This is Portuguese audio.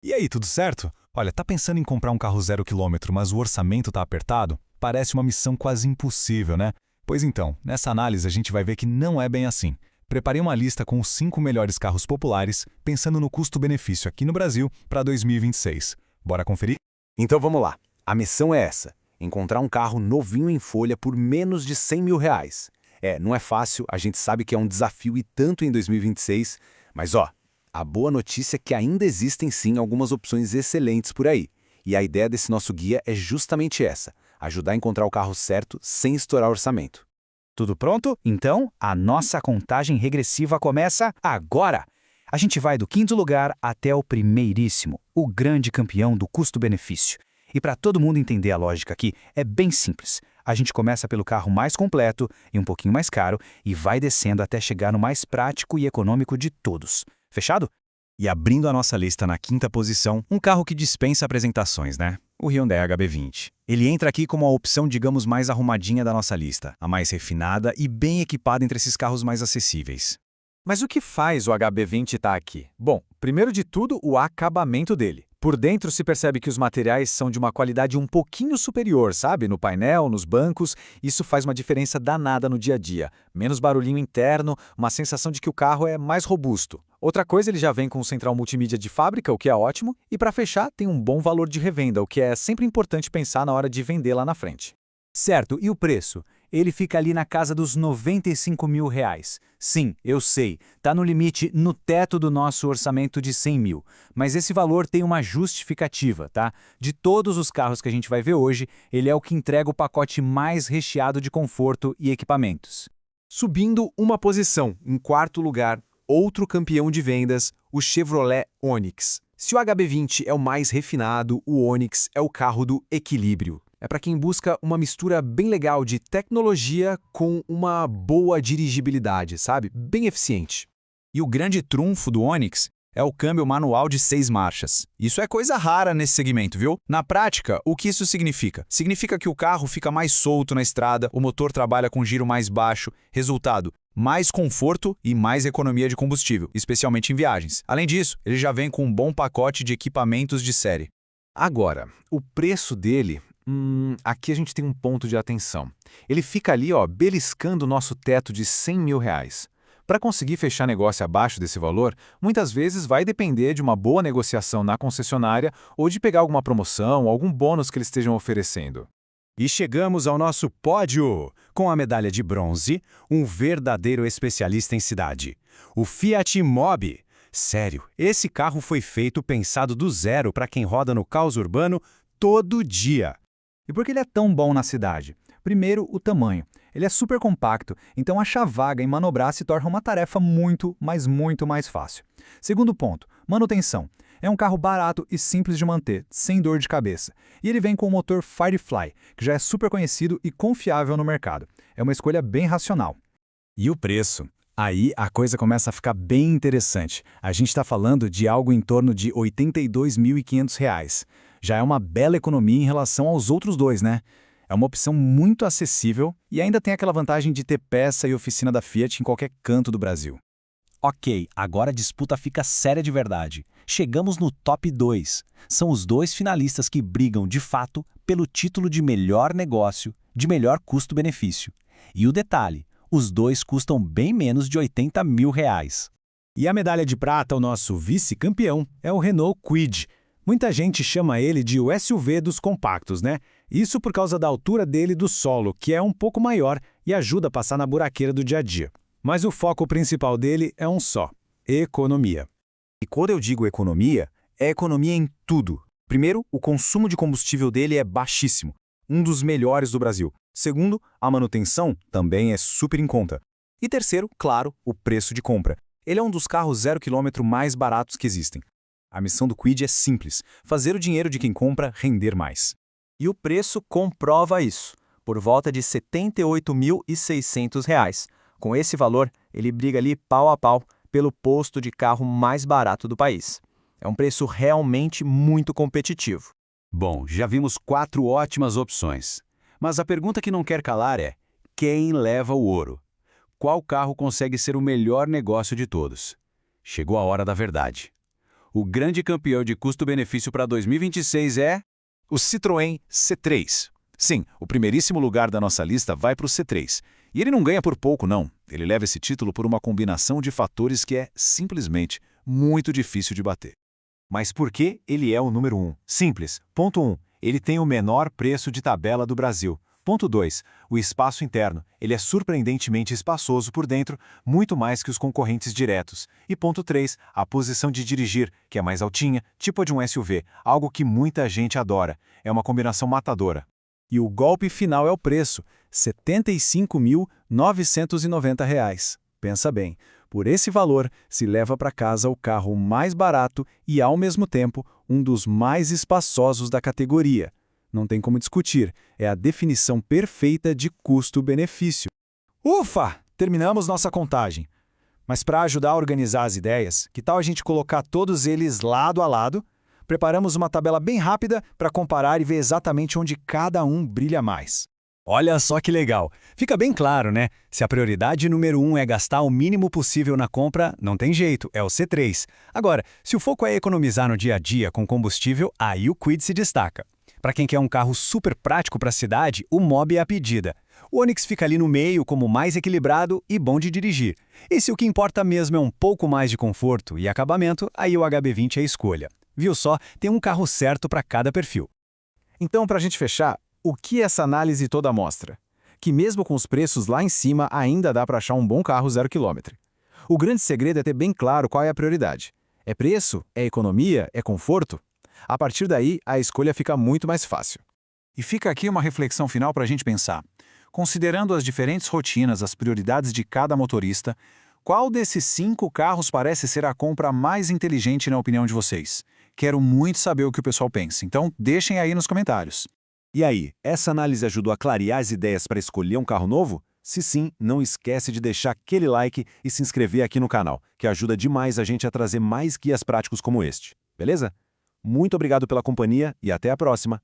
E aí, tudo certo? Olha, tá pensando em comprar um carro 0 km, mas o orçamento tá apertado? Parece uma missão quase impossível, né? Pois então, nessa análise a gente vai ver que não é bem assim. Preparei uma lista com os 5 melhores carros populares, pensando no custo-benefício aqui no Brasil para 2026. Bora conferir? Então vamos lá. A missão é essa: encontrar um carro novinho em folha por menos de R$ 100 mil. Não é fácil, a gente sabe que é um desafio e tanto em 2026, mas a boa notícia é que ainda existem sim algumas opções excelentes por aí. E a ideia desse nosso guia é justamente essa: ajudar a encontrar o carro certo sem estourar o orçamento. Tudo pronto? Então, a nossa contagem regressiva começa agora! A gente vai do quinto lugar até o primeiríssimo, o grande campeão do custo-benefício. E para todo mundo entender a lógica aqui, é bem simples. A gente começa pelo carro mais completo e um pouquinho mais caro e vai descendo até chegar no mais prático e econômico de todos. Fechado? E abrindo a nossa lista na quinta posição, um carro que dispensa apresentações, né? O Hyundai HB20. Ele entra aqui como a opção, digamos, mais arrumadinha da nossa lista, a mais refinada e bem equipada entre esses carros mais acessíveis. Mas o que faz o HB20 estar aqui? Bom, primeiro de tudo, o acabamento dele. Por dentro se percebe que os materiais são de uma qualidade um pouquinho superior, sabe? No painel, nos bancos, isso faz uma diferença danada no dia a dia. Menos barulhinho interno, uma sensação de que o carro é mais robusto. Outra coisa, ele já vem com central multimídia de fábrica, o que é ótimo, e para fechar, tem um bom valor de revenda, o que é sempre importante pensar na hora de vender lá na frente. Certo, e o preço? Ele fica ali na casa dos R$ 95 mil. Sim, eu sei, tá no limite, no teto do nosso orçamento de 100 mil. Mas esse valor tem uma justificativa, tá? De todos os carros que a gente vai ver hoje, ele é o que entrega o pacote mais recheado de conforto e equipamentos. Subindo uma posição, em quarto lugar, outro campeão de vendas, o Chevrolet Onix. Se o HB20 é o mais refinado, o Onix é o carro do equilíbrio. É para quem busca uma mistura bem legal de tecnologia com uma boa dirigibilidade, sabe? Bem eficiente. E o grande trunfo do Onix é o câmbio manual de 6 marchas. Isso é coisa rara nesse segmento, viu? Na prática, o que isso significa? Significa que o carro fica mais solto na estrada, o motor trabalha com giro mais baixo, resultado, mais conforto e mais economia de combustível, especialmente em viagens. Além disso, ele já vem com um bom pacote de equipamentos de série. Agora, o preço dele... aqui a gente tem um ponto de atenção. Ele fica ali, beliscando o nosso teto de R$ 100 mil. Para conseguir fechar negócio abaixo desse valor, muitas vezes vai depender de uma boa negociação na concessionária ou de pegar alguma promoção, algum bônus que eles estejam oferecendo. E chegamos ao nosso pódio, com a medalha de bronze, um verdadeiro especialista em cidade, o Fiat Mobi. Sério, esse carro foi pensado do zero para quem roda no caos urbano todo dia. E por que ele é tão bom na cidade? Primeiro, o tamanho. Ele é super compacto, então achar vaga e manobrar se torna uma tarefa muito, mas muito mais fácil. Segundo ponto, manutenção. É um carro barato e simples de manter, sem dor de cabeça. E ele vem com o motor Firefly, que já é super conhecido e confiável no mercado. É uma escolha bem racional. E o preço? Aí a coisa começa a ficar bem interessante. A gente está falando de algo em torno de R$ 82.500. Já é uma bela economia em relação aos outros dois, né? É uma opção muito acessível e ainda tem aquela vantagem de ter peça e oficina da Fiat em qualquer canto do Brasil. Ok, agora a disputa fica séria de verdade. Chegamos no top 2. São os dois finalistas que brigam, de fato, pelo título de melhor negócio, de melhor custo-benefício. E o detalhe, os dois custam bem menos de R$ 80 mil. E a medalha de prata, o nosso vice-campeão, é o Renault Kwid. Muita gente chama ele de o SUV dos compactos, né? Isso por causa da altura dele do solo, que é um pouco maior e ajuda a passar na buraqueira do dia a dia. Mas o foco principal dele é um só: economia. E quando eu digo economia, é economia em tudo. Primeiro, o consumo de combustível dele é baixíssimo, um dos melhores do Brasil. Segundo, a manutenção também é super em conta. E terceiro, claro, o preço de compra. Ele é um dos carros 0 km mais baratos que existem. A missão do Kwid é simples: fazer o dinheiro de quem compra render mais. E o preço comprova isso, por volta de R$ 78.600. Com esse valor, ele briga ali pau a pau pelo posto de carro mais barato do país. É um preço realmente muito competitivo. Bom, já vimos 4 ótimas opções. Mas a pergunta que não quer calar é: quem leva o ouro? Qual carro consegue ser o melhor negócio de todos? Chegou a hora da verdade. o grande campeão de custo-benefício para 2026 é... O Citroën C3. Sim, o primeiríssimo lugar da nossa lista vai para o C3. E ele não ganha por pouco, não. Ele leva esse título por uma combinação de fatores que é, simplesmente, muito difícil de bater. Mas por que ele é o número 1? Simples. Ponto 1. Ele tem o menor preço de tabela do Brasil. Ponto 2. O espaço interno. Ele é surpreendentemente espaçoso por dentro, muito mais que os concorrentes diretos. E ponto 3. A posição de dirigir, que é mais altinha, tipo a de um SUV, algo que muita gente adora. É uma combinação matadora. E o golpe final é o preço, R$ 75.990. Pensa bem, por esse valor se leva para casa o carro mais barato e, ao mesmo tempo, um dos mais espaçosos da categoria. Não tem como discutir, é a definição perfeita de custo-benefício. Ufa! Terminamos nossa contagem. Mas para ajudar a organizar as ideias, que tal a gente colocar todos eles lado a lado? Preparamos uma tabela bem rápida para comparar e ver exatamente onde cada um brilha mais. Olha só que legal! Fica bem claro, né? Se a prioridade número 1 é gastar o mínimo possível na compra, não tem jeito, é o C3. Agora, se o foco é economizar no dia a dia com combustível, aí o Kwid se destaca. Para quem quer um carro super prático para a cidade, o Mobi é a pedida. O Onix fica ali no meio como mais equilibrado e bom de dirigir. E se o que importa mesmo é um pouco mais de conforto e acabamento, aí o HB20 é a escolha. Viu só? Tem um carro certo para cada perfil. Então, para a gente fechar, o que essa análise toda mostra? Que mesmo com os preços lá em cima, ainda dá para achar um bom carro 0 km. O grande segredo é ter bem claro qual é a prioridade. É preço? É economia? É conforto? A partir daí, a escolha fica muito mais fácil. E fica aqui uma reflexão final para a gente pensar. Considerando as diferentes rotinas, as prioridades de cada motorista, qual desses 5 carros parece ser a compra mais inteligente na opinião de vocês? Quero muito saber o que o pessoal pensa, então deixem aí nos comentários. E aí, essa análise ajudou a clarear as ideias para escolher um carro novo? Se sim, não esquece de deixar aquele like e se inscrever aqui no canal, que ajuda demais a gente a trazer mais guias práticos como este, beleza? Muito obrigado pela companhia e até a próxima!